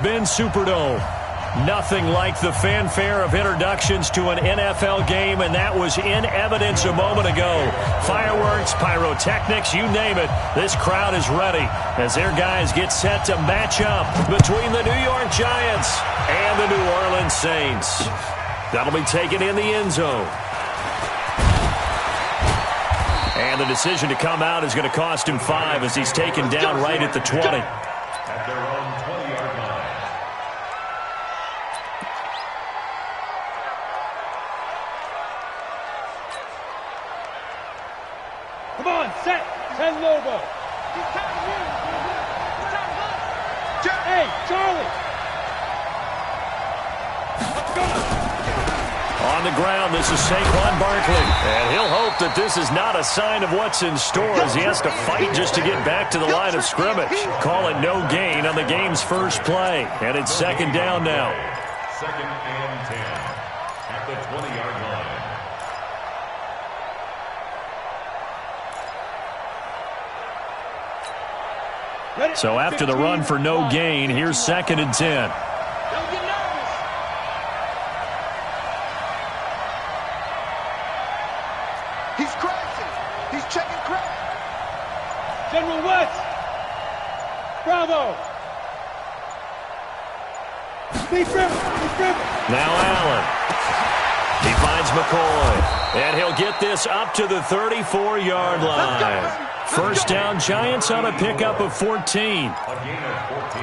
been Superdome. Nothing like the fanfare of introductions to an NFL game, and that was in evidence a moment ago. Fireworks, pyrotechnics, you name it. This crowd is ready as their guys get set to match up between the New York Giants and the New Orleans Saints. That'll be taken in the end zone. And the decision to come out is going to cost him 5 as he's taken down right at the 20. At their own 20-yard line. Come on, set. 10 Lobo. Hey, Charlie. Let's go. On the ground, this is Saquon Barkley. And he'll hope that this is not a sign of what's in store as he has to fight just to get back to the line of scrimmage. Call it no gain on the game's first play. And it's second down now. Second and 10 at the 20-yard line. So after the run for no gain, here's second and 10. He's crashing. He's checking crack. General West. Bravo. Steve River. Now Allen. He finds McCoy. And he'll get this up to the 34-yard line. First down, Giants on a pickup of 14.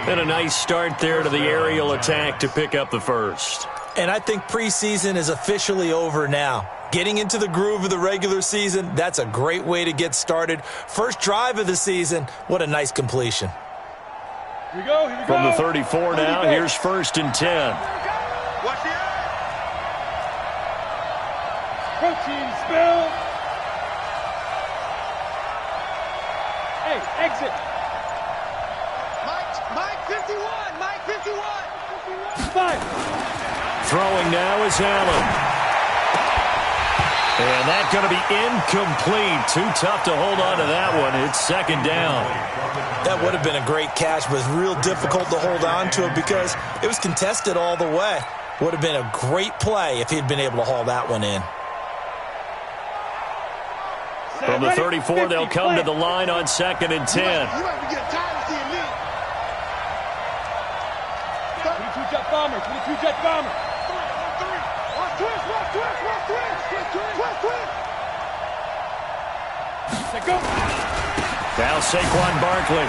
And a nice start there to the aerial attack to pick up the first. And I think preseason is officially over now. Getting into the groove of the regular season, that's a great way to get started. First drive of the season, what a nice completion. Here we go. From the 34 now, here's first and 10. Watch the eye. Protein spill. Hey, exit. Mike 51. Mike 51. 5. Throwing now is Allen. And that's going to be incomplete. Too tough to hold on to that one. It's second down. That would have been a great catch, but it's real difficult to hold on to it because it was contested all the way. Would have been a great play if he'd been able to haul that one in. From the 34, they'll come to the line on second and 10. You might be getting tired of seeing me. 22 jet bomber. 22 jet bomber. Twist. Go. Now Saquon Barkley.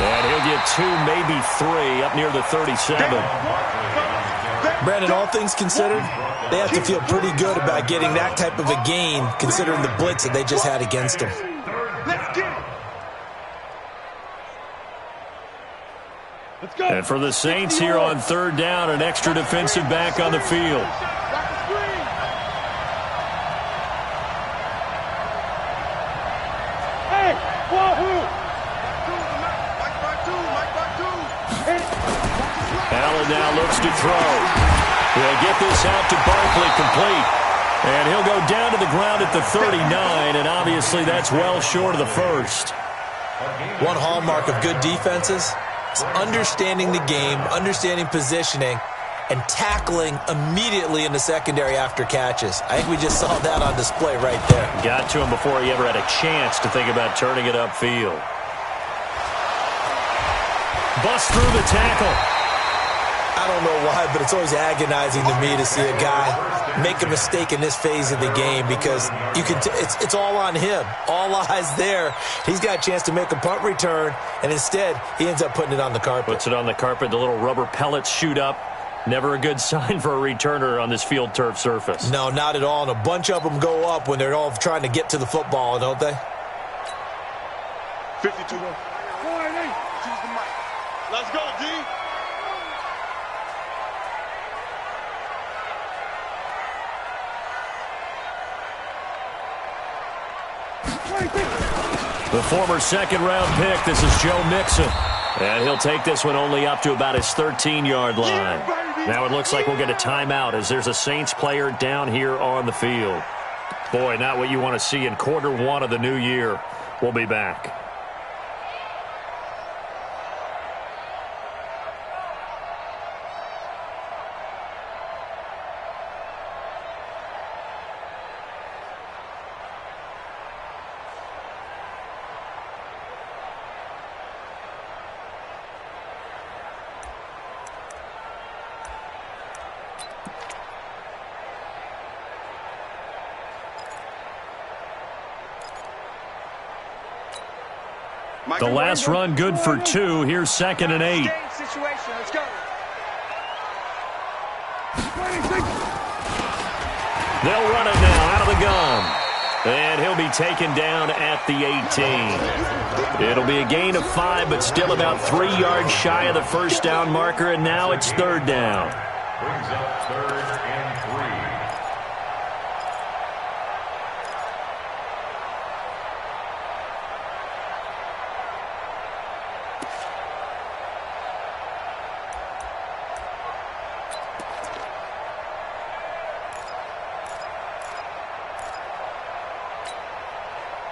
And he'll get 2, maybe 3 up near the 37. Brandon, all things considered, they have to feel pretty good about getting that type of a gain considering the blitz that they just had against them. Let's get it. Let's go. And for the Saints here on third down, an extra defensive back on the field. Allen now looks to throw. He'll get this out to Barkley complete. And he'll go down to the ground at the 39, and obviously that's well short of the first. One hallmark of good defenses is understanding the game, understanding positioning, and tackling immediately in the secondary after catches. I think we just saw that on display right there. Got to him before he ever had a chance to think about turning it upfield. Bust through the tackle. I don't know why, but it's always agonizing to me to see a guy make a mistake in this phase of the game because you can. It's all on him. All eyes there. He's got a chance to make a punt return, and instead he ends up putting it on the carpet. Puts it on the carpet. The little rubber pellets shoot up. Never a good sign for a returner on this field turf surface. No, not at all. And a bunch of them go up when they're all trying to get to the football, don't they? 52. Choose the mic. Let's go, D. The former second-round pick, this is Joe Mixon. And he'll take this one only up to about his 13-yard line. Now it looks like we'll get a timeout as there's a Saints player down here on the field. Boy, not what you want to see in quarter one of the new year. We'll be back. The last run good for 2. Here's 2nd and 8. Situation. Let's go. They'll run it now out of the gun. And he'll be taken down at the 18. It'll be a gain of 5, but still about 3 yards shy of the first down marker, and now it's 3rd down. Brings up 3rd and 3.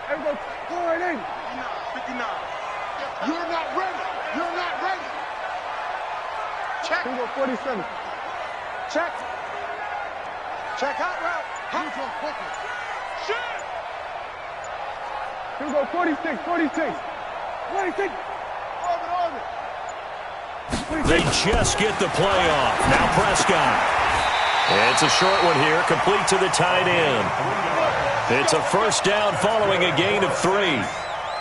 Everybody, go right in. 59. You're not ready. You're not ready. Check. Here we go, 47. Check. Check hot route. Hot route. Quicker. Shoot. Here we go, 46, 46. 46. Orbit. They just get the play off. Now Prescott. It's a short one here, complete to the tight end. It's a first down following a gain of 3.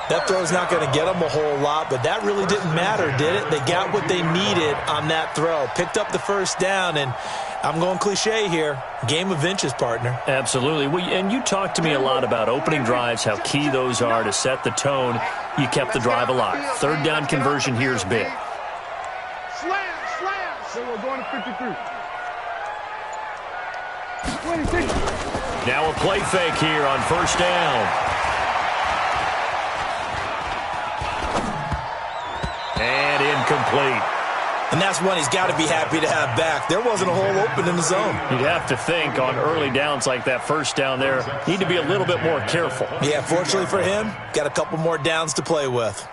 That throw's not going to get them a whole lot, but that really didn't matter, did it? They got what they needed on that throw. Picked up the first down, and I'm going cliche here. Game of inches, partner. Absolutely. And you talked to me a lot about opening drives, how key those are to set the tone. You kept the drive alive. 3rd down conversion here is big. Slam. So we're going to 53. 26. Now a play fake here on first down. And incomplete. And that's one he's got to be happy to have back. There wasn't a hole open in the zone. You'd have to think on early downs like that first down there, need to be a little bit more careful. Yeah, fortunately for him, got a couple more downs to play with.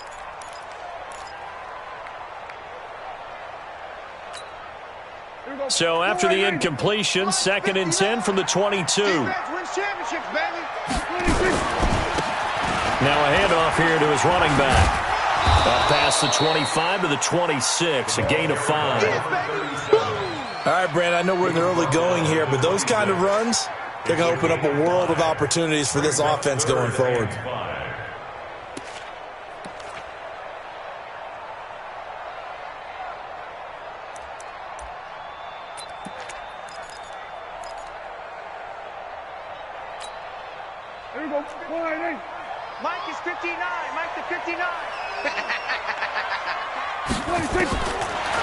So after the incompletion, 2nd and 10 from the 22. Wins championships, baby. Now a handoff here to his running back. Up past the 25 to the 26, a gain of 5. All right, Brand, I know we're in the early going here, but those kind of runs, they're going to open up a world of opportunities for this offense going forward. Here we go, go right in. Mike is 59. Mike to 59. 26.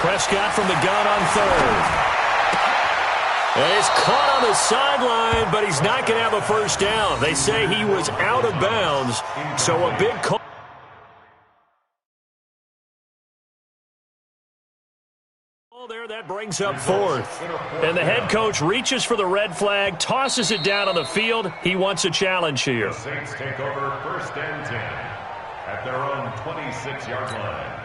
Prescott from the gun on 3rd. And he's caught on the sideline, but he's not going to have a first down. They say he was out of bounds, so a big call. There, that brings up 4th. And the head coach reaches for the red flag, tosses it down on the field. He wants a challenge here. The Saints take over 1st and 10 at their own 26-yard line.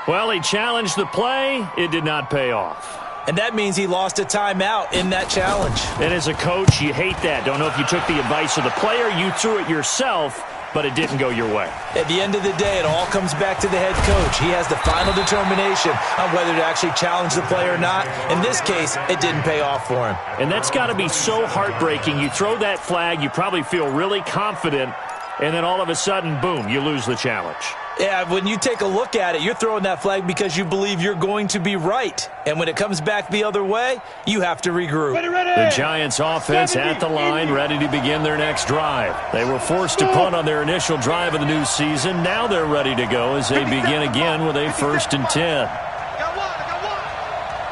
Well, he challenged the play. It did not pay off. And that means he lost a timeout in that challenge. And as a coach, you hate that. Don't know if you took the advice of the player. You threw it yourself, but it didn't go your way. At the end of the day, it all comes back to the head coach. He has the final determination on whether to actually challenge the play or not. In this case, it didn't pay off for him. And that's got to be so heartbreaking. You throw that flag, you probably feel really confident, and then all of a sudden, boom, you lose the challenge. Yeah, when you take a look at it, you're throwing that flag because you believe you're going to be right. And when it comes back the other way, you have to regroup. The Giants offense at the line, ready to begin their next drive. They were forced to punt on their initial drive of the new season. Now they're ready to go as they begin again with a 1st and 10. I got one.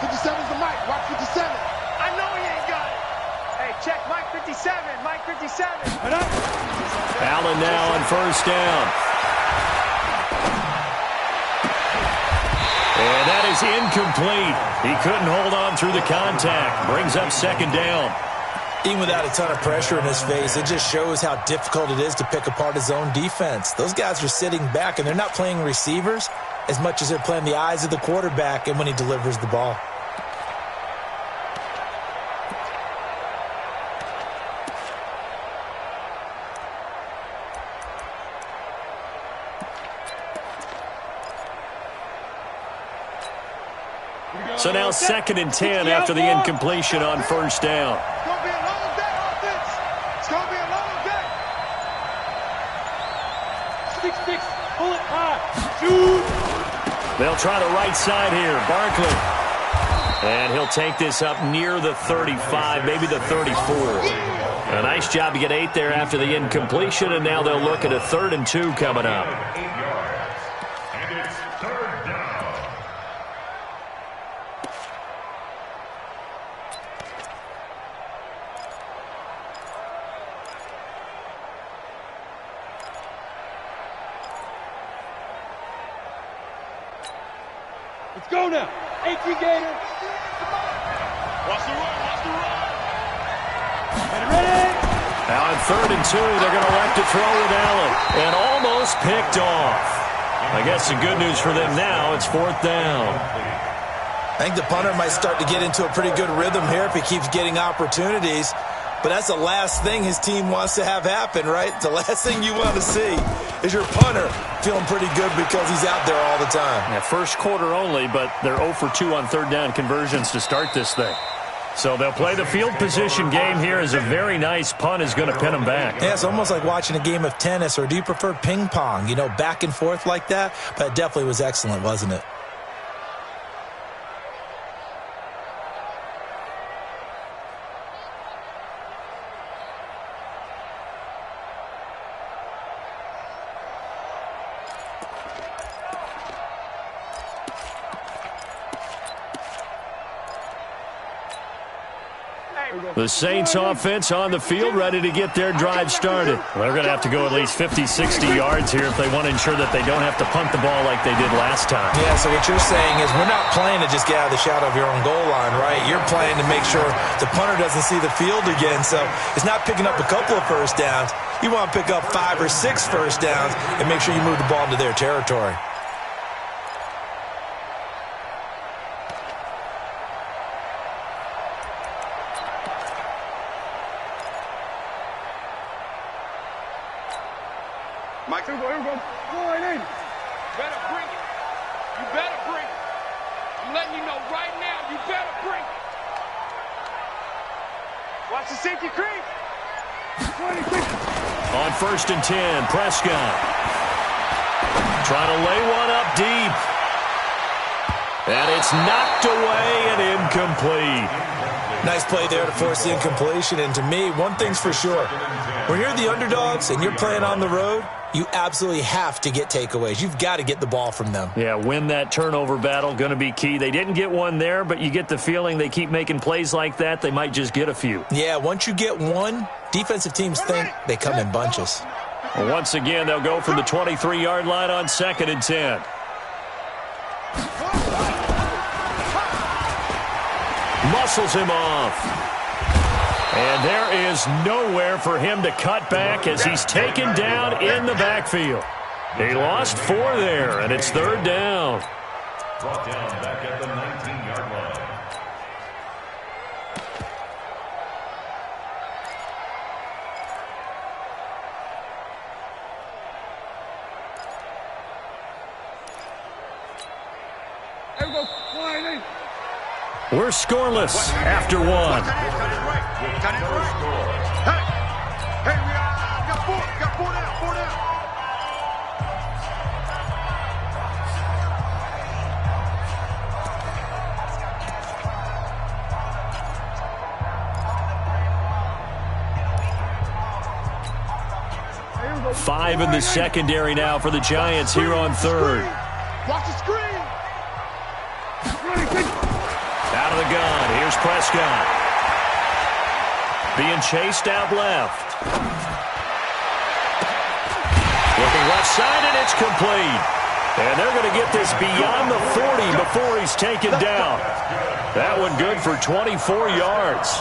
57's the mic. Watch 57. I know he ain't got it. Hey, check Mike 57. Mike 57. Allen now on first down. And that is incomplete. He couldn't hold on through the contact. Brings up 2nd down. Even without a ton of pressure in his face, it just shows how difficult it is to pick apart his own defense. Those guys are sitting back, and they're not playing receivers as much as they're playing the eyes of the quarterback and when he delivers the ball. So now 2nd and 10 after the incompletion on first down. It's going to be a long day, offense. It's going to be a long day. They'll try the right side here. Barkley. And he'll take this up near the 35, maybe the 34. A nice job to get 8 there after the incompletion, and now they'll look at a 3rd and 2 coming up. 8 yards. And it's 3rd down. Let's go now. 18 Gator. Watch the run, watch the run. Ready? Now in 3rd and 2, they're going to elect to throw with Allen. And almost picked off. I guess the good news for them now, it's 4th down. I think the punter might start to get into a pretty good rhythm here if he keeps getting opportunities. But that's the last thing his team wants to have happen, right? The last thing you want to see is your punter feeling pretty good because he's out there all the time. Yeah, first quarter only, but they're 0 for 2 on 3rd down conversions to start this thing. So they'll play the field position game here as a very nice punt is going to pin them back. Yeah, it's almost like watching a game of tennis, or do you prefer ping pong? You know, back and forth like that? But it definitely was excellent, wasn't it? The Saints offense on the field ready to get their drive started. They're going to have to go at least 50, 60 yards here if they want to ensure that they don't have to punt the ball like they did last time. Yeah, so what you're saying is we're not playing to just get out of the shadow of your own goal line, right? You're playing to make sure the punter doesn't see the field again. So it's not picking up a couple of first downs. You want to pick up 5 or 6 first downs and make sure you move the ball into their territory. Mike, here we go. Go right in. Better bring it. You better bring it. I'm letting you know right now, you better bring it. Watch the safety creep. On 1st and 10, Prescott. Trying to lay one up deep. And it's knocked away and incomplete. Nice play there to force the incompletion. And to me, one thing's for sure. When you're the underdogs and you're playing on the road, you absolutely have to get takeaways. You've got to get the ball from them. Yeah, win that turnover battle, going to be key. They didn't get one there, but you get the feeling they keep making plays like that, they might just get a few. Yeah, once you get one, defensive teams think they come in bunches. Well, once again, they'll go from the 23-yard line on 2nd and 10. Muscles him off. And there is nowhere for him to cut back as he's taken down in the backfield. He lost 4 there, and it's 3rd down. Brought down back at the 19-yard line. There we go. Line in. We're scoreless after 1. Hey, we got 4. Got 4 down. 4 down. Five in the secondary now for the Giants here on 3rd. Watch the screen. Out of the gun, here's Prescott. Being chased out left. Looking left side, and it's complete. And they're going to get this beyond the 40 before he's taken down. That one good for 24 yards.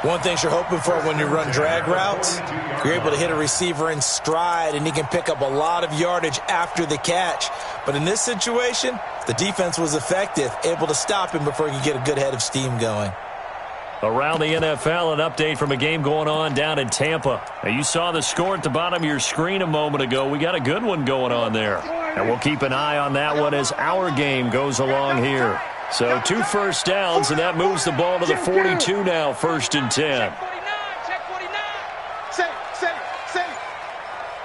One thing you're hoping for when you run drag routes, you're able to hit a receiver in stride, and he can pick up a lot of yardage after the catch. But in this situation, the defense was effective, able to stop him before he could get a good head of steam going. Around the NFL, an update from a game going on down in Tampa. Now, you saw the score at the bottom of your screen a moment ago. We got a good one going on there. And we'll keep an eye on that one as our game goes along here. So 2 first downs, and that moves the ball to the 42 now, 1st and 10. Check 49. Check 49. Safe.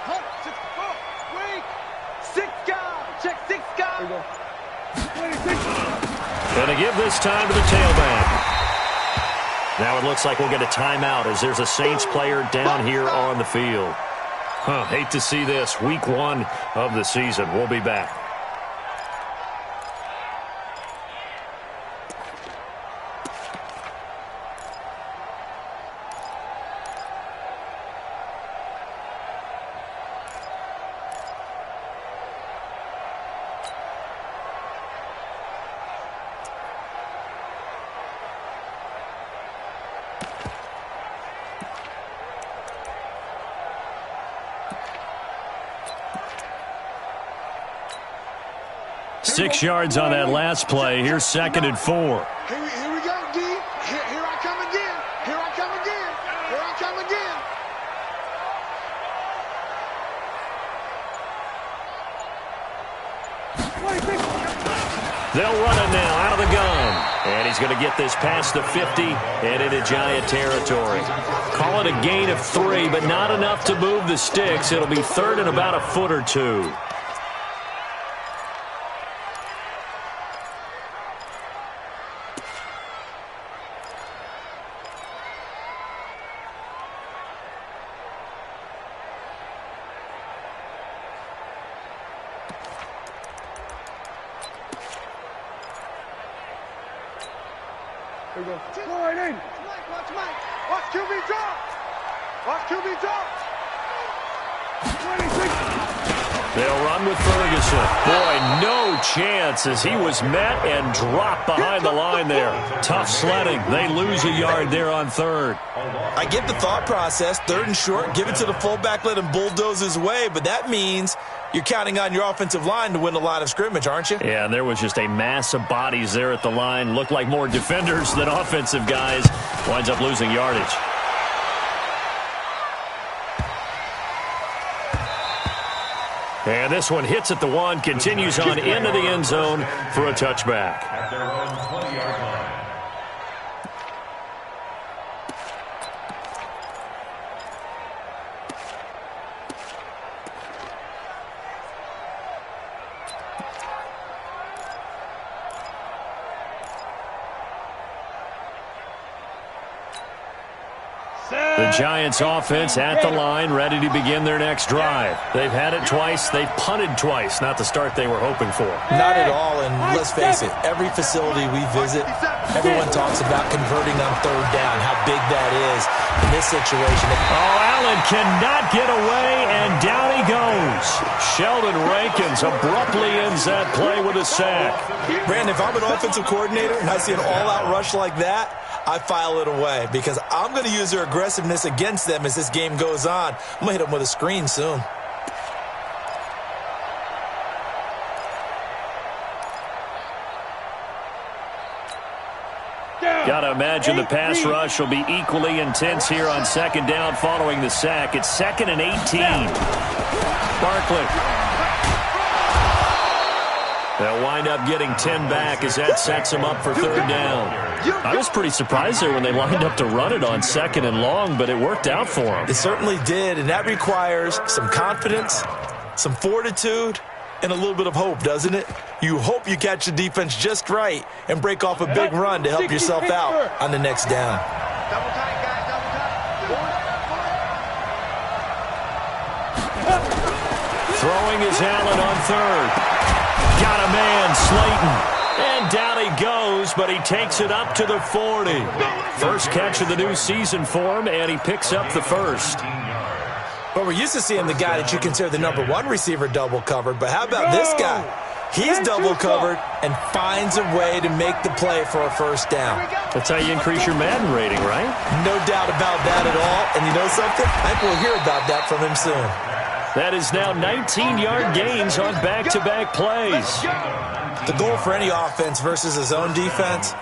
Hunt. 6 guys. Check 6 guys. Going to give this time to the tailback. Now it looks like we'll get a timeout as there's a Saints player down here on the field. Hate to see this. Week 1 of the season. We'll be back. Six yards on that last play. Here's 2nd and 4. Here we go, D. Here I come again. Here I come again. Here I come again. They'll run it now out of the gun. And he's going to get this past the 50 and into Giant territory. Call it a gain of 3, but not enough to move the sticks. It'll be 3rd and about a foot or 2. Here we go. Go right in. Watch Mike. Watch QB drop. Watch QB drop. 26. They'll run with Ferguson. Boy, no chance as he was met and dropped behind the line there. Tough sledding. They lose a yard there on 3rd. I get the thought process. 3rd and short, give it to the fullback, let him bulldoze his way, but that means you're counting on your offensive line to win the line of scrimmage, aren't you? Yeah, and there was just a mass of bodies there at the line. Looked like more defenders than offensive guys. Winds up losing yardage. And this one hits at the 1, continues on into the end zone for a touchback. At their own 20-yard line. The Giants offense at the line, ready to begin their next drive. They've had it twice. They've punted twice. Not the start they were hoping for. Not at all, and let's face it, every facility we visit, everyone talks about converting on 3rd down, how big that is in this situation. Allen cannot get away, and down he goes. Sheldon Rankins abruptly ends that play with a sack. Brandon, if I'm an offensive coordinator and I see an all-out rush like that, I file it away because I'm going to use their aggressiveness against them as this game goes on. I'm going to hit them with a screen soon. Got to imagine the pass rush will be equally intense here on 2nd down following the sack. It's 2nd and 18. Barkley. They'll wind up getting 10 back as that sets them up for 3rd down. I was pretty surprised there when they lined up to run it on 2nd and long, but it worked out for them. It certainly did, and that requires some confidence, some fortitude, and a little bit of hope, doesn't it? You hope you catch the defense just right and break off a big run to help yourself out on the next down. Double tight, guys. Double tight. Throwing is Allen on 3rd. Got a man, Slayton. And down he goes, but he takes it up to the 40. First catch of the new season for him, and he picks up the 1st. Well, we're used to seeing the guy that you consider the #1 receiver double covered, but how about this guy? He's double covered and finds a way to make the play for a 1st down. That's how you increase your Madden rating, right? No doubt about that at all. And you know something? I think we'll hear about that from him soon. That is now 19-yard gains on back-to-back plays. The goal for any offense versus his own defense,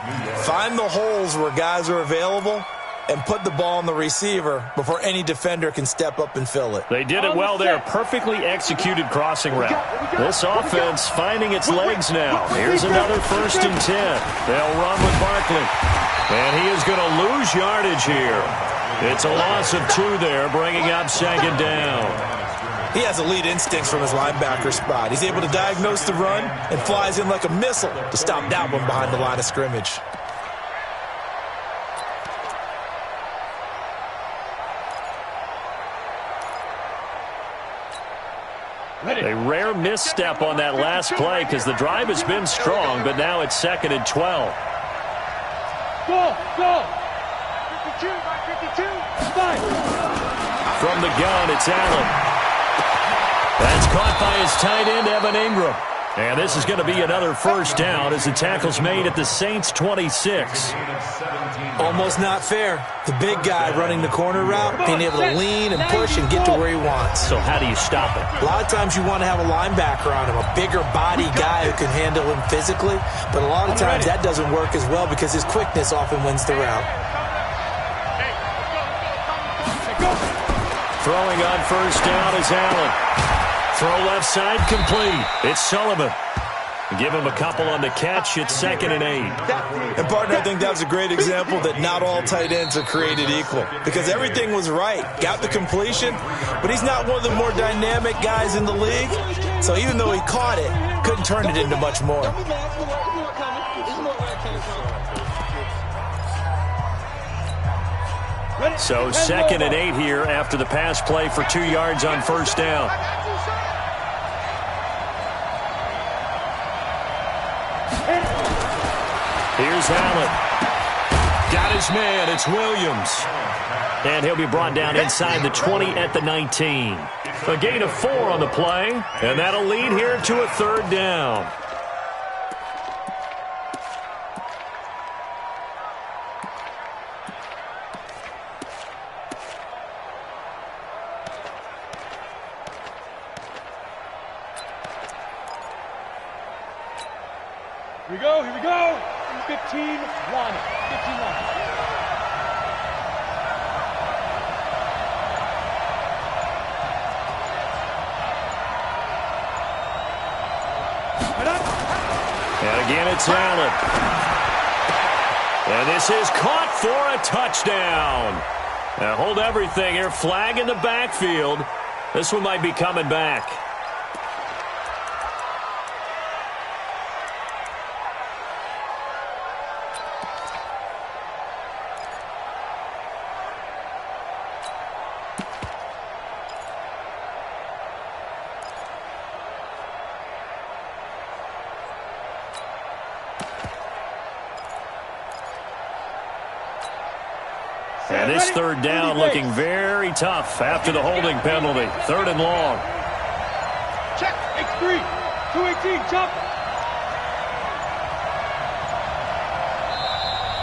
find the holes where guys are available and put the ball on the receiver before any defender can step up and fill it. They did it well there. Perfectly executed crossing route. This offense finding its legs now. Here's another 1st and 10. They'll run with Barkley. And he is going to lose yardage here. It's a loss of 2 there, bringing up 2nd down. He has elite instincts from his linebacker spot. He's able to diagnose the run and flies in like a missile to stop that one behind the line of scrimmage. A rare misstep on that last play because the drive has been strong, but now it's 2nd and 12. Go! 52, by 52. From the gun, it's Allen. That's caught by his tight end, Evan Ingram. And this is going to be another first down as the tackle's made at the Saints' 26. Almost not fair. The big guy running the corner route, being able to lean and push and get to where he wants. So how do you stop it? A lot of times you want to have a linebacker on him, a bigger body guy who can handle him physically. But a lot of times that doesn't work as well because his quickness often wins the route. Throwing on first down is Allen. Throw left side complete. It's Sullivan. Give him a couple on the catch. It's 2nd and 8. And, partner, I think that was a great example that not all tight ends are created equal because everything was right. Got the completion, but he's not one of the more dynamic guys in the league. So even though he caught it, couldn't turn it into much more. So 2nd and 8 here after the pass play for 2 yards on first down. Here's Allen. Got his man. It's Williams. And he'll be brought down inside the 20 at the 19. A gain of 4 on the play. And that'll lead here to a 3rd down. Here we go. 15 line. 15 line. And again, it's Allen. And this is caught for a touchdown. Now hold everything here. Flag in the backfield. This one might be coming back. And this 3rd down looking very tough after the holding penalty. 3rd and long. Check. X3. 218. Jump.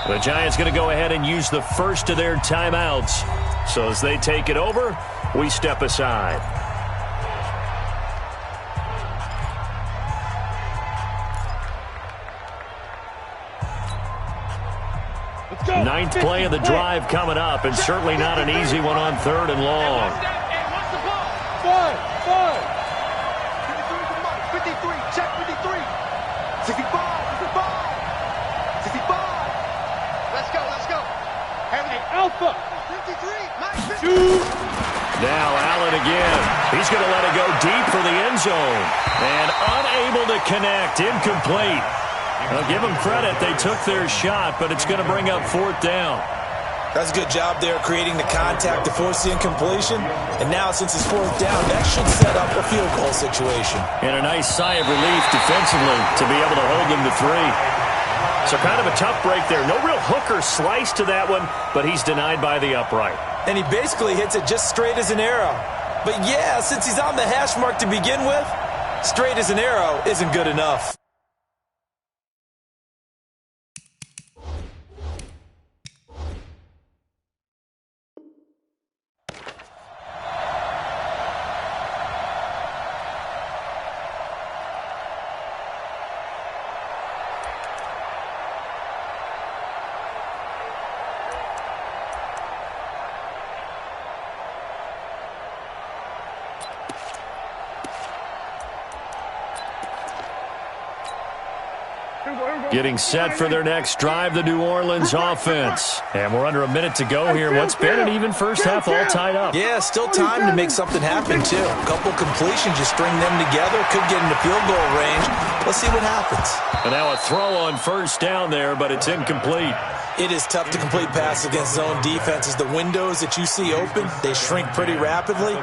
The Giants going to go ahead and use the first of their timeouts. So as they take it over, we step aside. Ninth play of the drive coming up, and certainly not an easy one on 3rd and long. 53, check 53. 65. Let's go. Alpha. 53, 2. Now Allen again. He's going to let it go deep for the end zone. And unable to connect. Incomplete. Now, give them credit. They took their shot, but it's going to bring up 4th down. That's a good job there creating the contact to force the incompletion. And now, since it's 4th down, that should set up a field goal situation. And a nice sigh of relief defensively to be able to hold them to 3. So kind of a tough break there. No real hook or slice to that one, but he's denied by the upright. And he basically hits it just straight as an arrow. But yeah, since he's on the hash mark to begin with, straight as an arrow isn't good enough. Getting set for their next drive, the New Orleans offense. And we're under a minute to go here. What's been an even first half all tied up. Yeah, still time to make something happen, too. A couple completions, you string them together, could get into field goal range. Let's see what happens. And now a throw on first down there, but it's incomplete. It is tough to complete passes against zone defenses. The windows that you see open, they shrink pretty rapidly.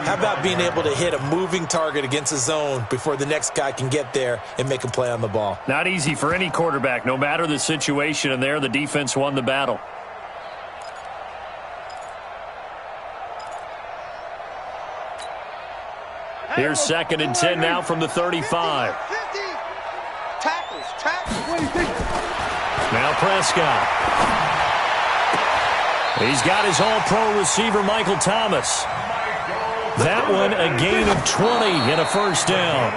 How about being able to hit a moving target against a zone before the next guy can get there and make a play on the ball? Not easy for any quarterback, no matter the situation, and there the defense won the battle. Here's 2nd and 10 now from the 35. Now Prescott. He's got his all-pro receiver, Michael Thomas. That one a gain of 20 and a first down.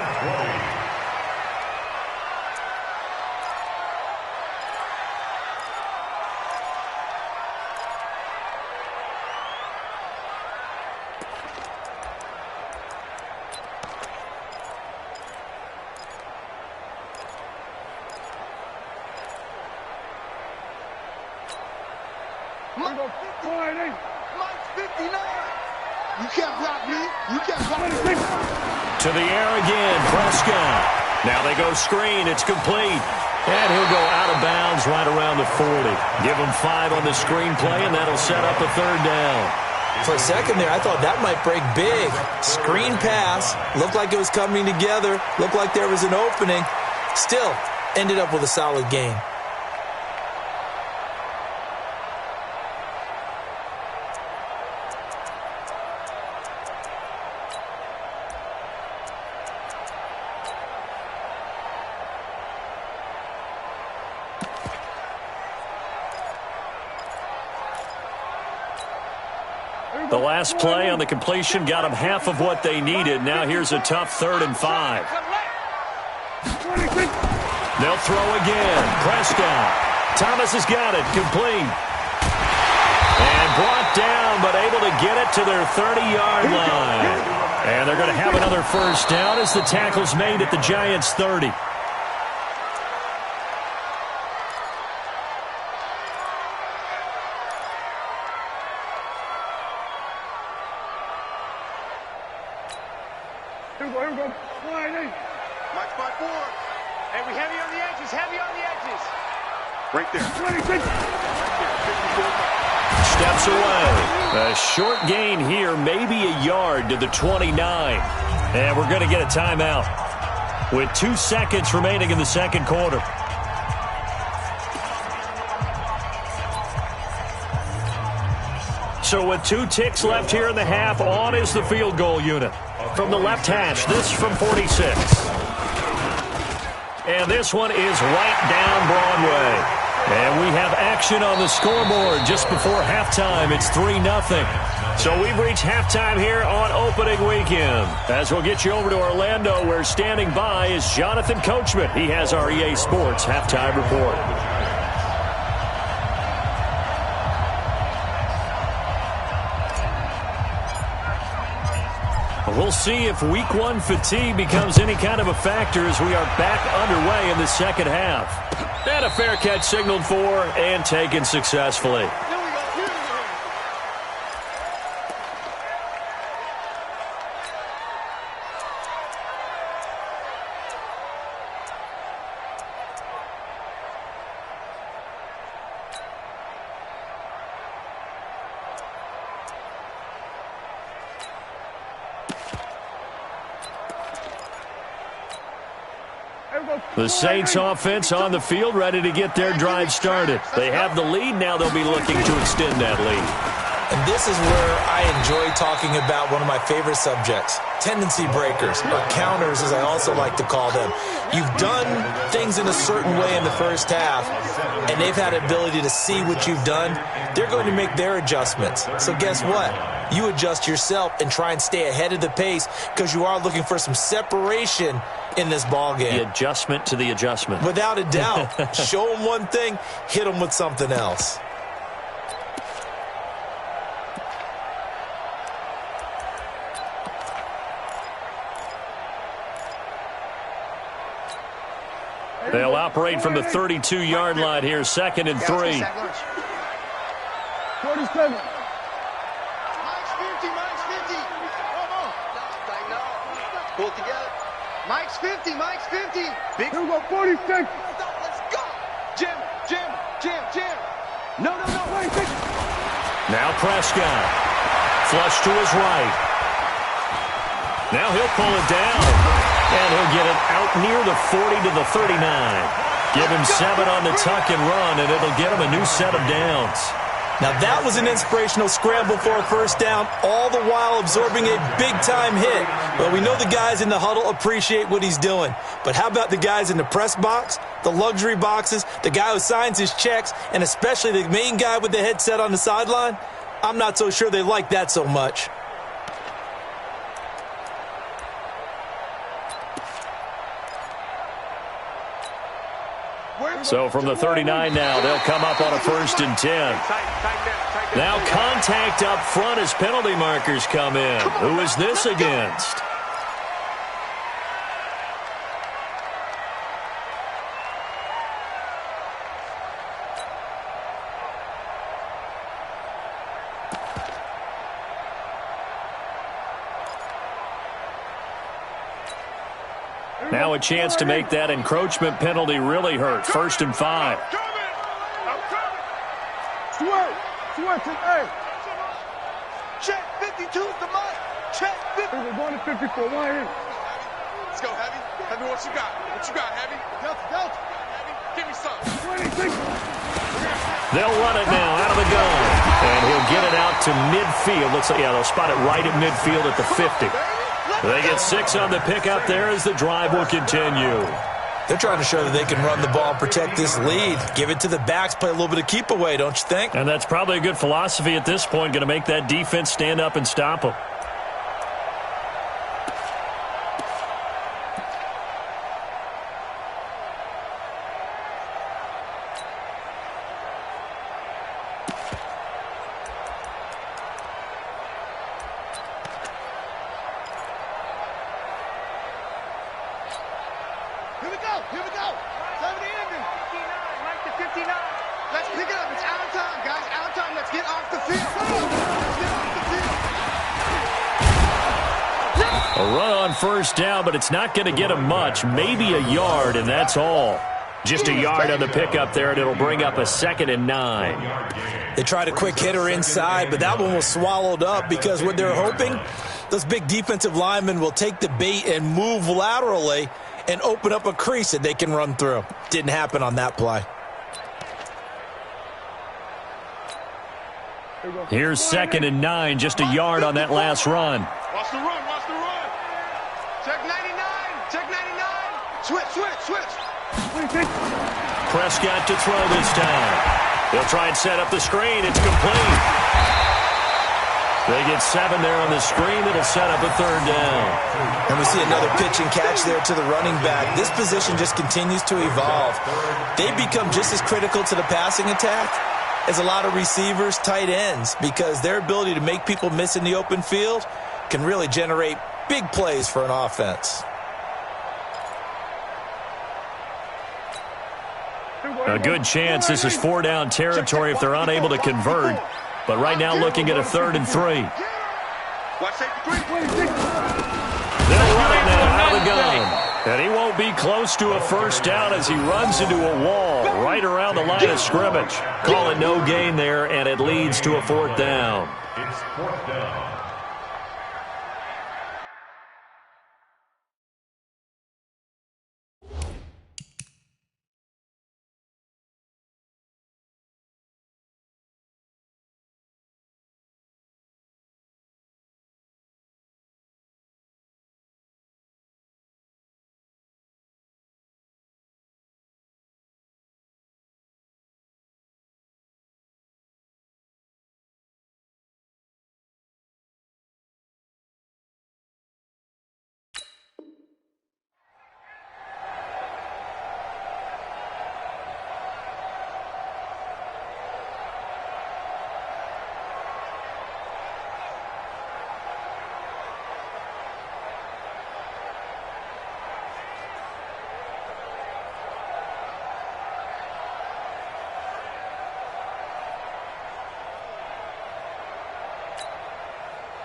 To the air again, Prescott. Now they go screen, it's complete. And he'll go out of bounds right around the 40. Give him 5 on the screen play, and that'll set up a third down. For a second there, I thought that might break big. Screen pass, looked like it was coming together, looked like there was an opening. Still, ended up with a solid gain. The last play on the completion got them half of what they needed. Now here's a tough 3rd and 5. They'll throw again. Prescott. Thomas has got it. Complete. And brought down, but able to get it to their 30-yard line. And they're going to have another first down as the tackle's made at the Giants' 30. Right there. Steps away. A short gain here, maybe a yard to the 29. And we're going to get a timeout with 2 seconds remaining in the second quarter. So with 2 ticks left here in the half, on is the field goal unit. From the left hash, this from 46. And this one is right down Broadway. And we have action on the scoreboard just before halftime. It's 3-0. So we've reached halftime here on opening weekend. As we'll get you over to Orlando, where standing by is Jonathan Coachman. He has our EA Sports halftime report. We'll see if week 1 fatigue becomes any kind of a factor as we are back underway in the second half. And a fair catch signaled for and taken successfully. The Saints offense on the field, ready to get their drive started. They have the lead. Now they'll be looking to extend that lead. And this is where I enjoy talking about one of my favorite subjects, tendency breakers, or counters as I also like to call them. You've done things in a certain way in the first half, and they've had the ability to see what you've done. They're going to make their adjustments. So guess what? You adjust yourself and try and stay ahead of the pace because you are looking for some separation in this ballgame. The adjustment to the adjustment. Without a doubt. Show them one thing, hit them with something else. They'll operate from the 32-yard line here, 2nd and 3. 47. Mike's 50, Mike's 50. Come on. No. Pull it together. Mike's 50, Mike's 50. Big. Here we go, 46. Let's go. Jim. No, 46. Now Prescott. Flush to his right. Now he'll pull it down. And he'll get it out near the 40 to the 39. Give him 7 on the tuck and run, and it'll get him a new set of downs. Now that was an inspirational scramble for a first down, all the while absorbing a big-time hit. Well, we know the guys in the huddle appreciate what he's doing. But how about the guys in the press box, the luxury boxes, the guy who signs his checks, and especially the main guy with the headset on the sideline? I'm not so sure they like that so much. So from the 39 now, they'll come up on a 1st and 10. Now contact up front as penalty markers come in. Who is this against? Now a chance to make that encroachment penalty really hurt. 1st and 5. Switch it, hey. Check 52's the mark. Check 50. We're going to 54. Why here? Let's go, Heavy. Heavy, what you got? What you got, Heavy? Delta. Heavy, give me some. 26. They'll run it now out of the gun. And he'll get it out to midfield. They'll spot it right at midfield at the 50. They get 6 on the pickup there as the drive will continue. They're trying to show that they can run the ball and protect this lead. Give it to the backs, play a little bit of keep away, don't you think? And that's probably a good philosophy at this point, going to make that defense stand up and stop them. Here we go. 7 ending. 59. Mike to 59. Let's pick it up. It's out of time, guys. Out of time. Let's get off the field. Let's get off the field. A run on 1st down, but it's not going to get him much. Maybe a yard, and that's all. Just a yard on the pickup there, and it'll bring up a 2nd and 9. They tried a quick hitter inside, but that one was swallowed up because what they're hoping, those big defensive linemen will take the bait and move laterally and open up a crease that they can run through. Didn't happen on that play. Here's 2nd and 9, just a yard on that last run. Watch the run, watch the run. Check 99, check 99. Switch. Prescott to throw this time. He'll try and set up the screen. It's complete. They get 7 there on the screen. It'll set up a 3rd down. And we see another pitch and catch there to the running back. This position just continues to evolve. They become just as critical to the passing attack as a lot of receivers, tight ends, because their ability to make people miss in the open field can really generate big plays for an offense. A good chance this is 4-down territory if they're unable to convert. But right now looking at a 3rd and 3. Watch safety 3. They'll run it now out of the gun. And he won't be close to a 1st down as he runs into a wall right around the line of scrimmage. Call it no gain there, and it leads to a 4th down. It's 4th down.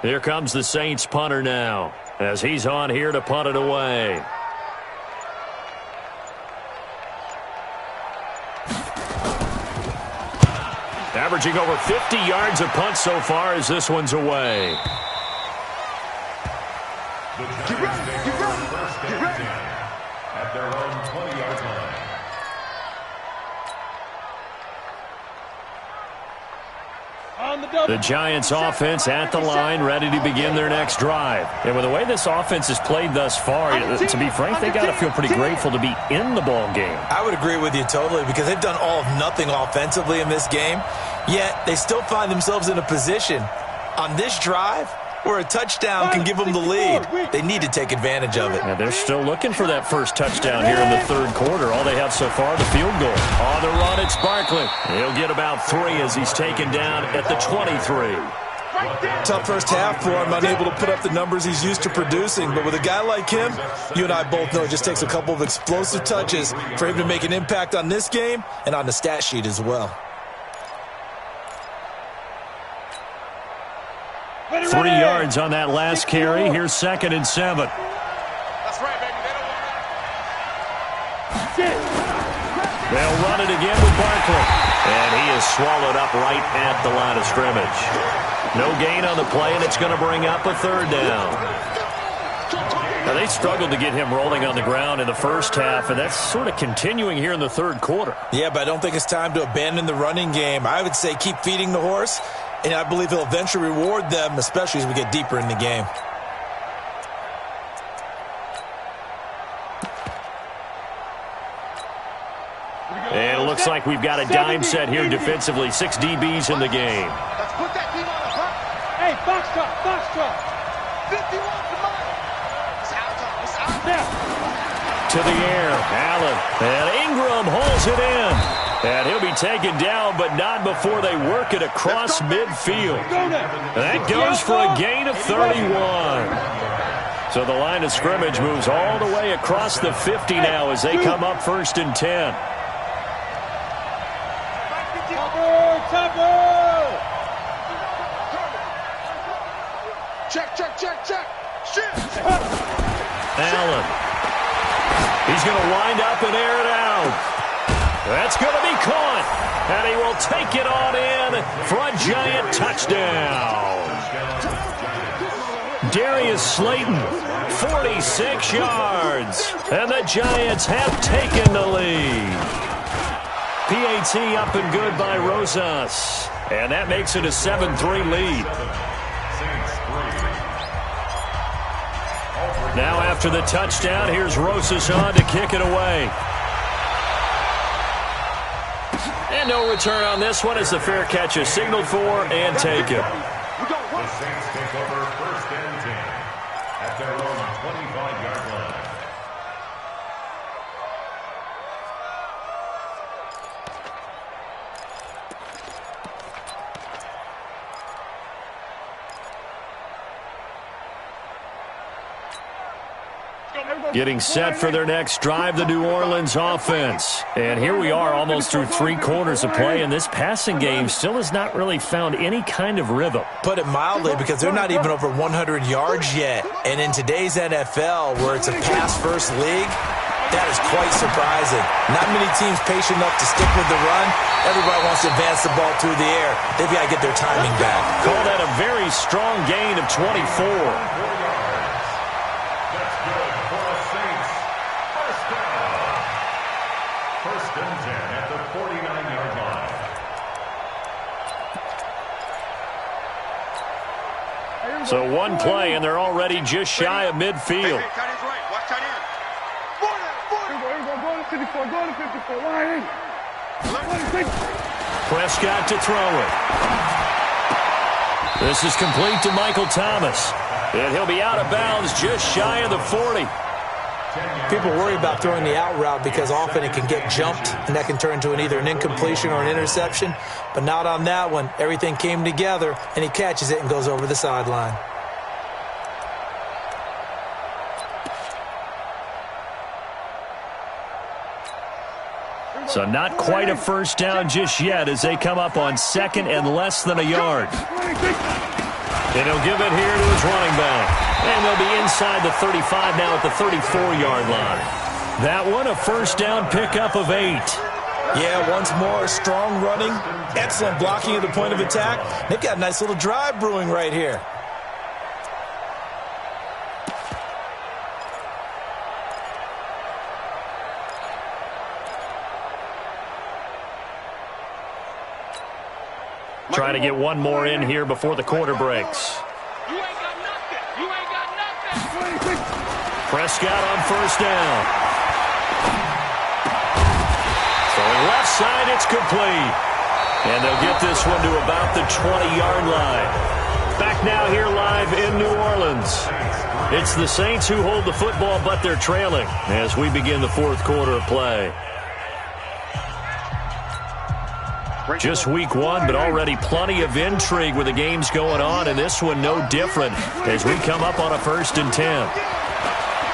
Here comes the Saints punter now, as he's on here to punt it away. Averaging over 50 yards a punt so far as this one's away. The Giants take over first and 10 at their own 20-yard line. The Giants offense at the line, ready to begin their next drive. And with the way this offense has played thus far, to be frank, they got to feel pretty grateful to be in the ball game. I would agree with you totally, because they've done all of nothing offensively in this game, yet they still find themselves in a position on this drive where a touchdown can give them the lead. They need to take advantage of it. And they're still looking for that first touchdown here in the third quarter. All they have so far, the field goal. On the run, it's Barkley. He'll get about 3 as he's taken down at the 23. Tough first half for him, unable to put up the numbers he's used to producing. But with a guy like him, you and I both know it just takes a couple of explosive touches for him to make an impact on this game and on the stat sheet as well. 3 yards on that last carry. Here's 2nd and 7. That's right, baby. They don't want They'll run it again with Barkley. And he is swallowed up right at the line of scrimmage. No gain on the play, and it's going to bring up a 3rd down. Now, they struggled to get him rolling on the ground in the first half, and that's sort of continuing here in the third quarter. Yeah, but I don't think it's time to abandon the running game. I would say keep feeding the horse, and I believe he'll eventually reward them, especially as we get deeper in the game. And it looks like we've got a dime set here defensively. 6 DBs in the game. Let's put that team on a hunt. Hey, box truck. 51 to mine. It's out. It's out. Now. To the air, Allen. And Ingram holds it in. And he'll be taken down, but not before they work it across midfield. That goes for a gain of 31. So the line of scrimmage moves all the way across the 50 now as they come up 1st and 10. Check. Shit. Allen. He's going to wind up and air it out. That's going to be caught. And he will take it on in for a Giant touchdown. Darius Slayton, 46 yards. And the Giants have taken the lead. PAT up and good by Rosas. And that makes it a 7-3 lead. Now after the touchdown, here's Rosas on to kick it away. And no return on this one as the fair catch is signaled for and taken. The Saints take over 1st and 10 at their own 25-yard line. Getting set for their next drive, the New Orleans offense. And here we are almost through 3 quarters of play, and this passing game still has not really found any kind of rhythm. Put it mildly, because they're not even over 100 yards yet. And in today's NFL, where it's a pass-first league, that is quite surprising. Not many teams patient enough to stick with the run. Everybody wants to advance the ball through the air. They've got to get their timing back. Call that a very strong gain of 24. So one play, and they're already just shy of midfield. Tight end's right. Watch tight end. 40. Go to 54. Why? Prescott to throw it. This is complete to Michael Thomas. And he'll be out of bounds just shy of the 40. People worry about throwing the out route because often it can get jumped, and that can turn into either an incompletion or an interception. But not on that one. Everything came together, and he catches it and goes over the sideline. So not quite a first down just yet as they come up on 2nd and less than a yard. And he'll give it here to his running back. And they'll be inside the 35 now at the 34-yard line. That one, a first down pickup of 8. Yeah, once more, strong running, excellent blocking at the point of attack. They've got a nice little drive brewing right here. Trying to get one more in here before the quarter breaks. You ain't got nothing. You ain't got nothing. Prescott on first down. Throwing left side, it's complete. And they'll get this one to about the 20-yard line. Back now here live in New Orleans. It's the Saints who hold the football, but they're trailing as we begin the fourth quarter of play. Just week one, but already plenty of intrigue with the games going on, and this one no different as we come up on a 1st and 10.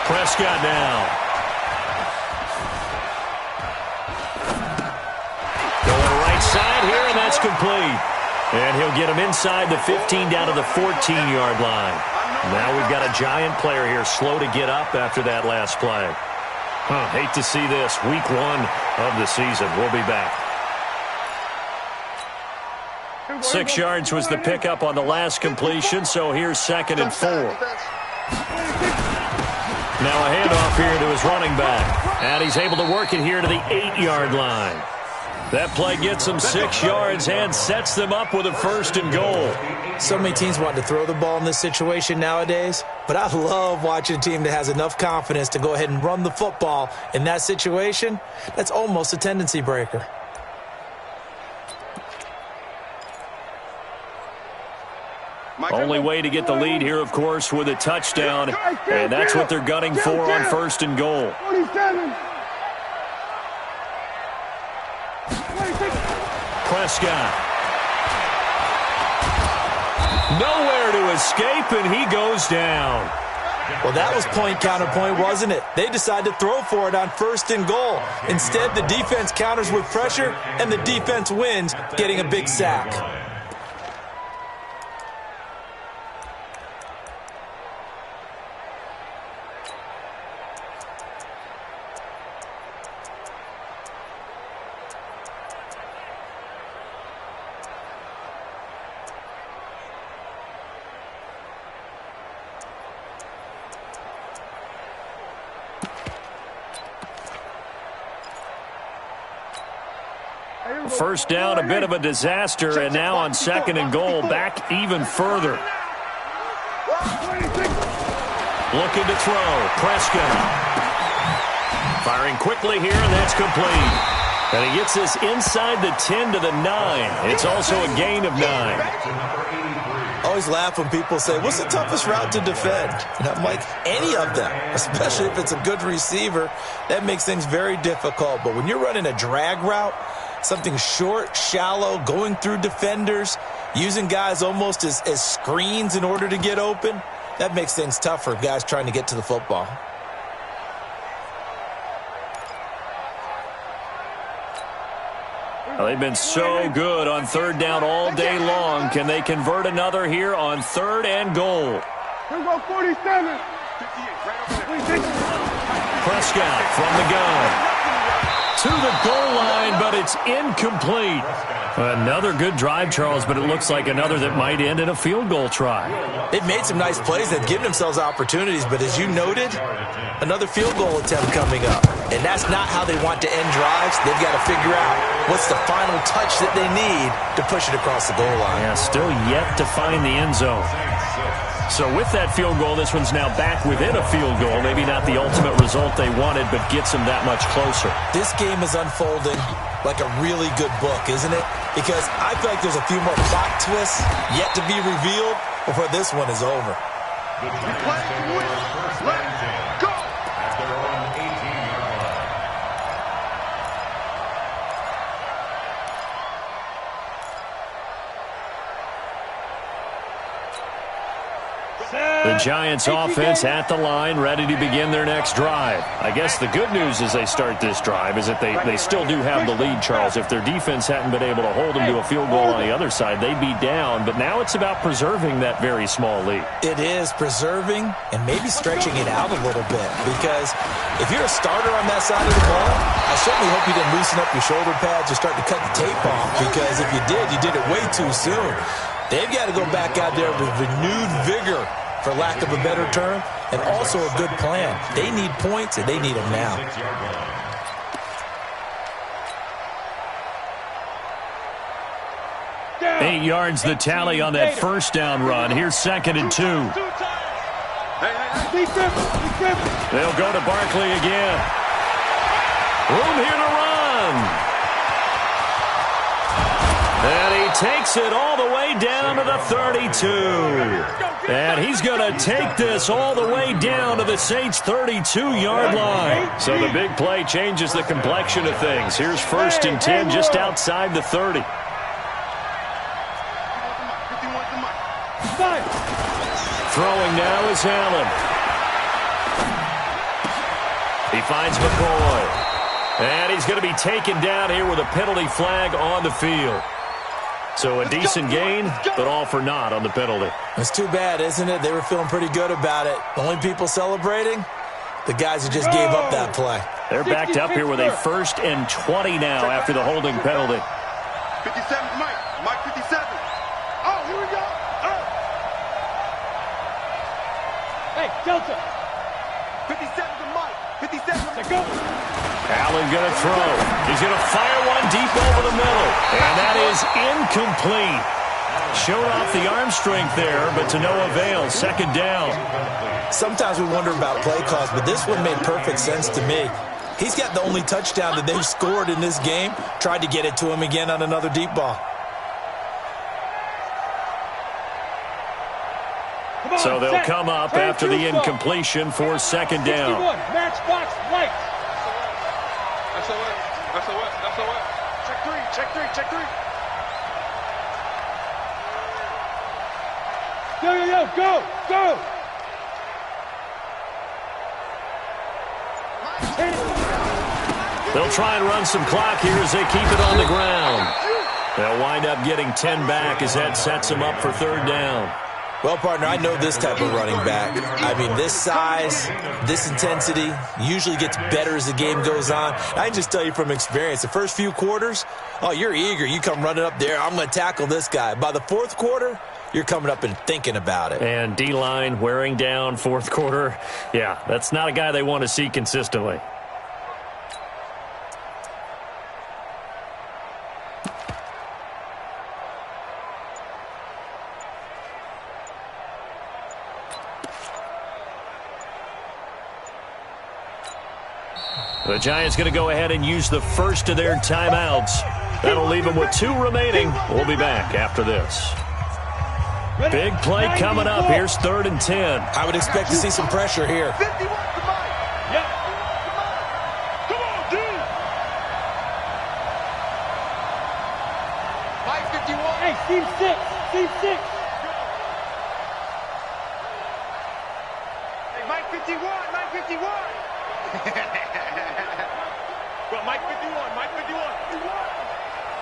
Prescott now. Going right side here, and that's complete. And he'll get him inside the 15 down to the 14-yard line. Now we've got a giant player here slow to get up after that last play. Hate to see this. Week one of the season. We'll be back. 6 yards was the pickup on the last completion, so here's 2nd and 4. Now a handoff here to his running back. And he's able to work it here to the 8-yard line. That play gets them 6 yards and sets them up with a 1st and goal. So many teams want to throw the ball in this situation nowadays, but I love watching a team that has enough confidence to go ahead and run the football in that situation. That's almost a tendency breaker. Only way to get the lead here, of course, with a touchdown, and that's what they're gunning for on 1st and goal. 47. Prescott. Nowhere to escape, and he goes down. Well, that was point counterpoint, wasn't it? They decided to throw for it on 1st and goal. Instead, the defense counters with pressure, and the defense wins, getting a big sack. First down, a bit of a disaster, and now on 2nd and goal, back even further. Looking to throw, Prescott. Firing quickly here, and that's complete. And he gets this inside the 10 to the 9. It's also a gain of 9. I always laugh when people say, what's the toughest route to defend? And I'm like, any of them, especially if it's a good receiver. That makes things very difficult. But when you're running a drag route, something short, shallow, going through defenders, using guys almost as screens in order to get open, that makes things tough for guys trying to get to the football. Well, they've been so good on 3rd down all day long. Can they convert another here on 3rd and goal? Here go 47. Prescott from the gun. To the goal line, but it's incomplete. Another good drive, Charles, but it looks like another that might end in a field goal try. They've made some nice plays. They've given themselves opportunities, but as you noted, another field goal attempt coming up. And that's not how they want to end drives. They've got to figure out what's the final touch that they need to push it across the goal line. Yeah, still yet to find the end zone. So with that field goal, this one's now back within a field goal. Maybe not the ultimate result they wanted, but gets them that much closer. This game is unfolding like a really good book, isn't it? Because I feel like there's a few more plot twists yet to be revealed before this one is over. The Giants offense at the line, ready to begin their next drive. I guess the good news as they start this drive is that they still do have the lead, Charles. If their defense hadn't been able to hold them to a field goal on the other side, they'd be down. But now it's about preserving that very small lead. It is preserving and maybe stretching it out a little bit, because if you're a starter on that side of the ball, I certainly hope you didn't loosen up your shoulder pads or start to cut the tape off, because if you did it way too soon. They've got to go back out there with renewed vigor, for lack of a better term, and also a good plan. They need points, and they need them now. Down. 8 yards the tally on that first down run. Here's 2nd and 2. They'll go to Barkley again. Room here to run. And he takes it all the way down to the 32. And he's going to take this all the way down to the Saints' 32-yard line. So the big play changes the complexion of things. Here's 1st and 10 just outside the 30. Throwing now is Allen. He finds McCoy. And he's going to be taken down here with a penalty flag on the field. So a decent gain, but all for naught on the penalty. It's too bad, isn't it? They were feeling pretty good about it. The only people celebrating, the guys who just gave up that play. They're backed up here with a 1st and 20 now after the holding penalty. 57's Mike. Mike 57. Oh, here we go. Oh. Hey, Delta. 57's a Mike. 57's a go. Allen going to throw. He's going to fire one deep over the middle. And that is incomplete. Showed off the arm strength there, but to no avail. 2nd down. Sometimes we wonder about play calls, but this one made perfect sense to me. He's got the only touchdown that they've scored in this game. Tried to get it to him again on another deep ball. So they'll come up after the incompletion for 2nd down. Matchbox light. That's a what? Check three. Go. They'll try and run some clock here as they keep it on the ground. They'll wind up getting 10 back as that sets them up for 3rd down. Well, partner, I know this type of running back. I mean, this size, this intensity usually gets better as the game goes on. I can just tell you from experience, the first few quarters, oh, you're eager. You come running up there, I'm going to tackle this guy. By the 4th quarter, you're coming up and thinking about it. And D-line wearing down 4th quarter. Yeah, that's not a guy they want to see consistently. The Giants going to go ahead and use the first of their timeouts. That'll leave them with 2 remaining. We'll be back after this. Big play coming up. Here's 3rd and 10. I would expect to see some pressure here. 51 to Mike. Yep. Come on, dude. Mike 51. Hey, team 6. Hey, Mike 51. Well, Mike 51.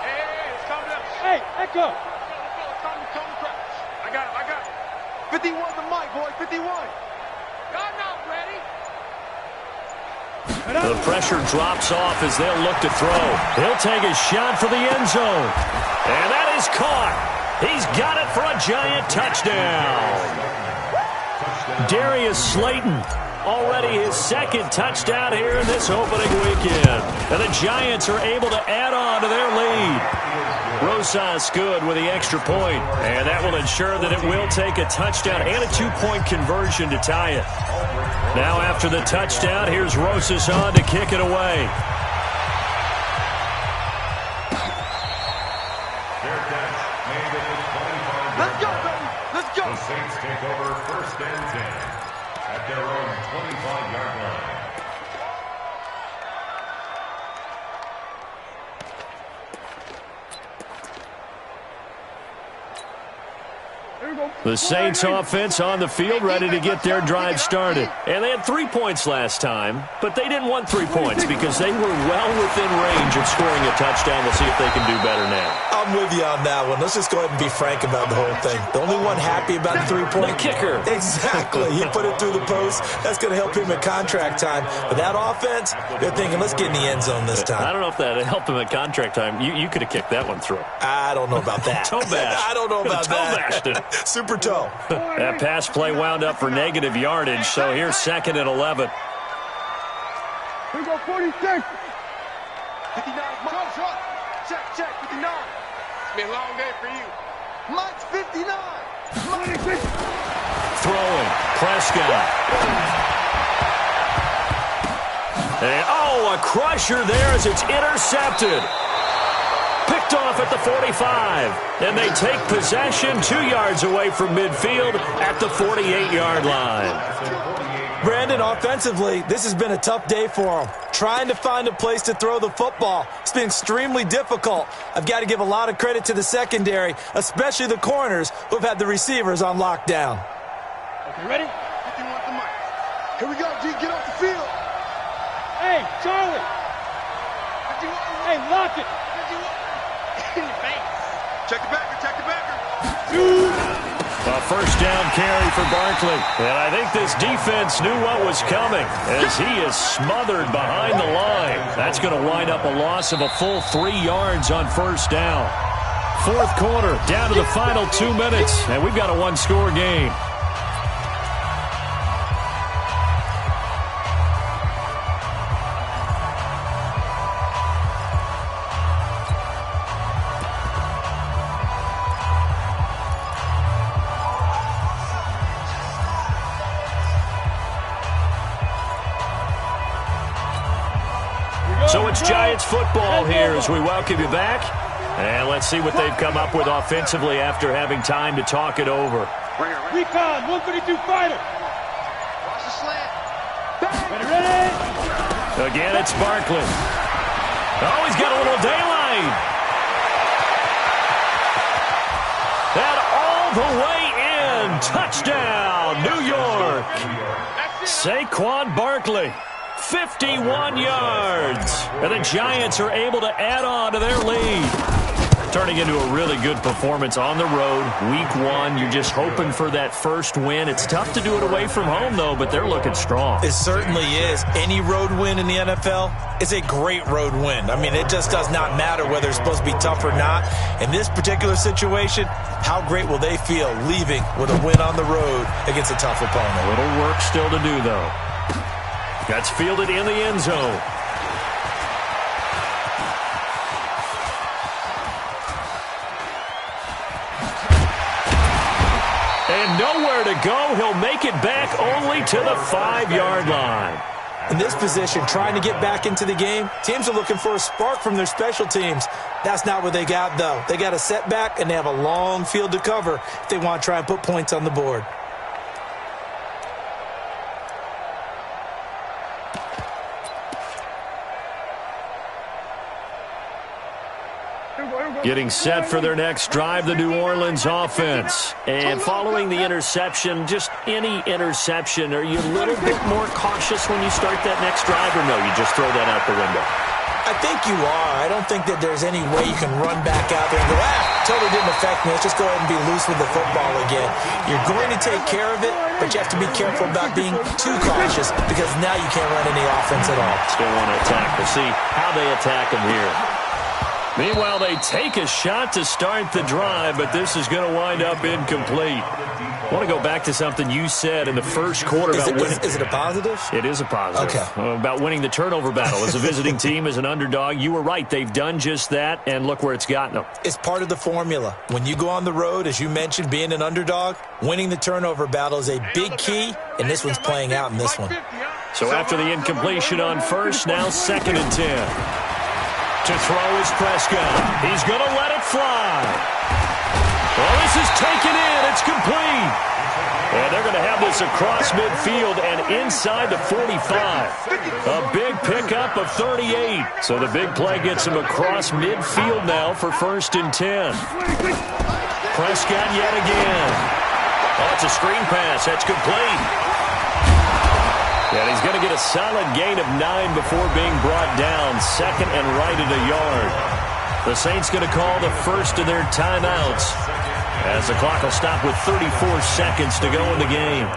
Hey, it's calm down. Hey, Echo. Calm crash. I got it. 51's the Mike, boy. 51. Y'all not ready. The pressure drops off as they'll look to throw. He'll take a shot for the end zone. And that is caught. He's got it for a Giant touchdown. Darius Slayton, already his 2nd touchdown here in this opening weekend. And the Giants are able to add on to their lead. Rosas good with the extra point, and that will ensure that it will take a touchdown and a 2-point conversion to tie it. Now after the touchdown, here's Rosas on to kick it away. Let's go, baby. Let's go. The Saints take over 1st and 10 at their own 25-yard line. Here we The Saints offense on the field ready to get their drive started. And they had 3 points last time, but they didn't want 3 points because they were well within range of scoring a touchdown. We'll see if they can do better now. I'm with you on that one. Let's just go ahead and be frank about the whole thing. The only one happy about the 3-point. The kicker. Exactly. He put it through the post. That's going to help him in contract time. But that offense, they're thinking, let's get in the end zone this time. I don't know if that helped him at contract time. You could have kicked that one through. I don't know about that. Toe bash. I don't know about that. Toe bashed it. Super toe. That pass play wound up for negative yardage, so here's 2nd and 11. Here we go, 46. 59. Mike's up. Check, 59. It's been a long day for you. Mike's 59. 26. Throwing. Prescott. And, a crusher there as it's intercepted. Picked off at the 45. And they take possession 2 yards away from midfield at the 48-yard line. Brandon, offensively, this has been a tough day for him. Trying to find a place to throw the football. It's been extremely difficult. I've got to give a lot of credit to the secondary, especially the corners who've had the receivers on lockdown. Okay, ready? 51 to Mike. Here we go, G. Get off the field. Hey, Charlie. 51. Hey, lock it. 51. In your face. Check the backer. A first down carry for Barkley. And I think this defense knew what was coming as he is smothered behind the line. That's going to wind up a loss of a full 3 yards on first down. 4th quarter, down to the final 2 minutes, and we've got a 1-score game. So it's Giants football here as we welcome you back. And let's see what they've come up with offensively after having time to talk it over. Recon, 132 fighter. Watch the slant. Ready? Again, it's Barkley. Oh, he's got a little daylight. And all the way in. Touchdown, New York. Saquon Barkley. 51 yards. And the Giants are able to add on to their lead. Turning into a really good performance on the road. Week 1, you're just hoping for that first win. It's tough to do it away from home, though, but they're looking strong. It certainly is. Any road win in the NFL is a great road win. I mean, it just does not matter whether it's supposed to be tough or not. In this particular situation, how great will they feel leaving with a win on the road against a tough opponent? A little work still to do, though. That's fielded in the end zone. And nowhere to go. He'll make it back only to the 5-yard line. In this position, trying to get back into the game, teams are looking for a spark from their special teams. That's not what they got, though. They got a setback, and they have a long field to cover if they want to try and put points on the board. Getting set for their next drive, the New Orleans offense. And following the interception, just any interception, are you a little bit more cautious when you start that next drive, or no, you just throw that out the window? I think you are. I don't think that there's any way you can run back out there and go, totally didn't affect me. Let's just go ahead and be loose with the football again. You're going to take care of it, but you have to be careful about being too cautious because now you can't run any offense at all. Still want to attack. We'll see how they attack them here. Meanwhile, they take a shot to start the drive, but this is going to wind up incomplete. I want to go back to something you said in the first quarter about winning. Is it a positive? It is a positive. Okay. About winning the turnover battle as a visiting team, as an underdog. You were right. They've done just that, and look where it's gotten them. It's part of the formula. When you go on the road, as you mentioned, being an underdog, winning the turnover battle is a big key, and this one's playing out in this one. So after the incompletion on first, now 2nd and 10. To throw is Prescott. He's going to let it fly. Well, this is taken in. It's complete. And they're going to have this across midfield and inside the 45. A big pickup of 38. So the big play gets him across midfield now for 1st and 10. Prescott yet again. Oh, it's a screen pass. That's complete. And he's going to get a solid gain of 9 before being brought down. Second and right at a yard. The Saints going to call the first of their timeouts as the clock will stop with 34 seconds to go in the game.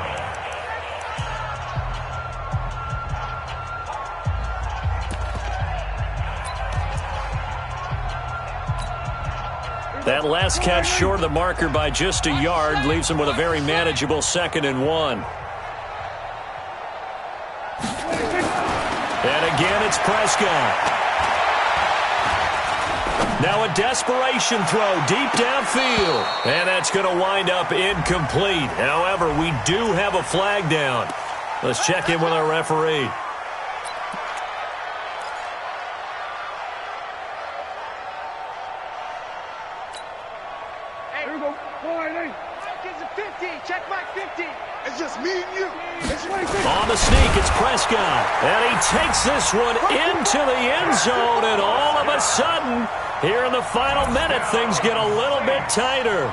That last catch short of the marker by just a yard leaves him with a very manageable 2nd and 1. And again, it's Prescott. Now a desperation throw deep downfield. And that's going to wind up incomplete. However, we do have a flag down. Let's check in with our referee. Check my 50. It's just me and you. On the sneak, it's Prescott. And he takes this one into the end zone. And all of a sudden, here in the final minute, things get a little bit tighter.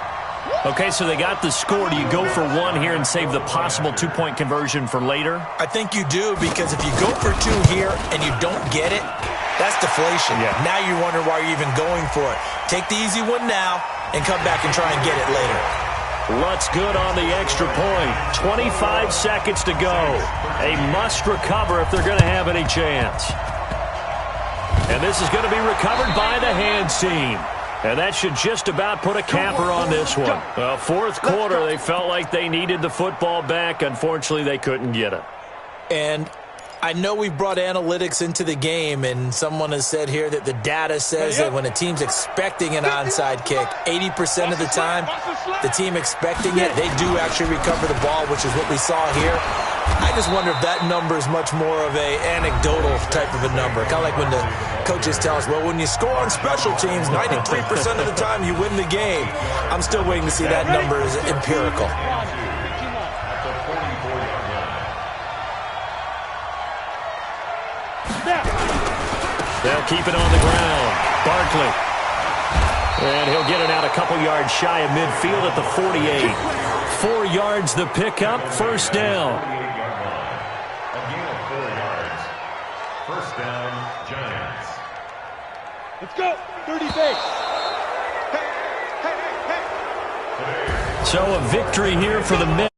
Okay, so they got the score. Do you go for one here and save the possible two-point conversion for later? I think you do, because if you go for 2 here and you don't get it, that's deflation. Yeah. Now you wonder why you're even going for it. Take the easy one now and come back and try and get it later. Lutz good on the extra point. 25 seconds to go. A must recover if they're going to have any chance. And this is going to be recovered by the hands team. And that should just about put a capper on this one. Well, fourth quarter, they felt like they needed the football back. Unfortunately, they couldn't get it. And I know we've brought analytics into the game, and someone has said here that the data says that when a team's expecting an onside kick, 80% of the time, the team expecting it, they do actually recover the ball, which is what we saw here. I just wonder if that number is much more of a anecdotal type of a number. Kind of like when the coaches tell us, well, when you score on special teams, 93% of the time you win the game. I'm still waiting to see that number is empirical. They'll keep it on the ground. Barkley. And he'll get it out a couple yards shy of midfield at the 48. 4 yards the pickup, first down. A gain of 4 yards. First down, Giants. Let's go. 30 base. So a victory here for the men.